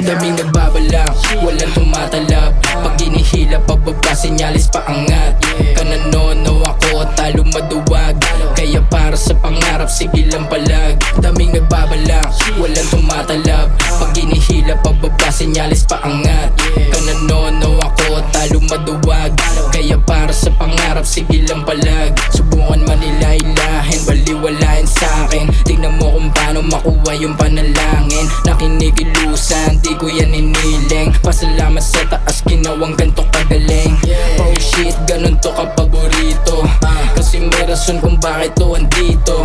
Daming nagbabalak, walang tumatalab. Pag ginihila pababa, senyalis paangat. Kananono ako, talo maduwag. Kaya para sa pangarap, sige lang palag. Daming nagbabalak, walang tumatalab. Pag ginihila pababa, senyalis paangat. Kananono ako, talo maduwag. Kaya para sa pangarap, sige lang palag. Subukan manilahilahin, baliwalain sa'kin. Tingnan mo kung paano makuha yung panalangin. Nakinikilusan, di ko yan iniling. Pasalamat sa taas, ginawang ganto kagaling. Oh shit, ganun to kapaborito. Kasi may rason kung bakit to andito.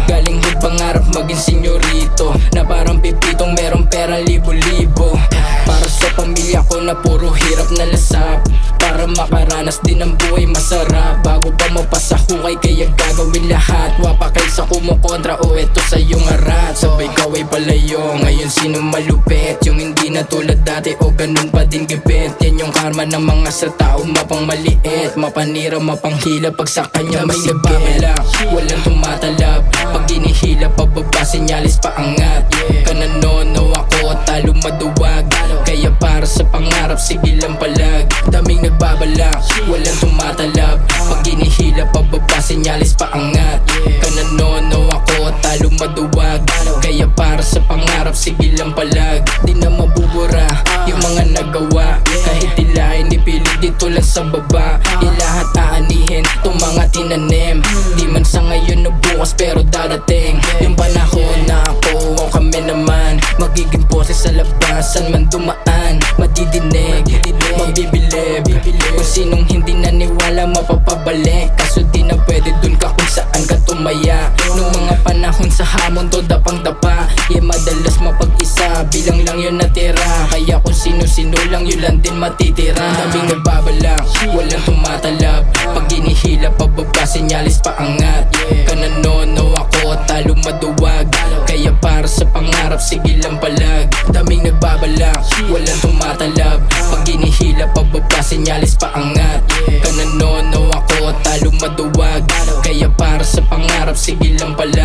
Galing hood pangarap maging senyorito. Na parang pipitong merong perang libo-libo. Para sa pamilya ko na puro hirap na lasap. Para makaranas din ang buhay masarap. Bago pa mapasahukay kaya gagawin lahat. Wapakay sa kumukontra o eto sa iyong arat. Sabay kaway palayo, ngayon sino malupit? Yung hindi na tulad dati o ganun pa din gipit. Yan yung karma ng mga sa tao mapang maliit. Mapanira, mapanghila pag sa kanya may nagbabalak. Walang tumatalab, pag ginihila pababa, senyalis paangat. Kananono ako, talo maduwag. Kaya para sa pangarap, sige lang palag. Daming nagbabalak, walang tumatalab. Pag ginihila pababa, senyalis paangat. Kananono ako, talo maduwag. Kaya para sa pangarap, sige lang palag. Di na mabubura yung mga nagawa. Kahit tila inipilit dito lang sa baba. Ilahat aanihin itong mga tinanim. Di man sa ngayon o bukas pero darating yung panahon na ako o kami naman magiging boses sa labasan man dumaan. Madidinig, mabibilib. Kung sinong hindi naniwala mapapabalik. Kaso di na pwede dun ka kung saan ka tumaya. Nung mga panahon sa hamon to dapang dapa. Madalas mapag-isa, bilang lang yun natira. Kaya kung sino-sino lang yun lang din matitira. Daming nagbabalak, walang tumatalab. Pag ginihila pababa, senyalis paangat. Kananono ako, talo maduwag. Kaya para sa pangarap, sige lang palag. Daming nagbabalak, walang tumatalab. Pag ginihila pababa, senyalis paangat. Kananono ako, talo maduwag. Kaya para sa pangarap, sige lang palag.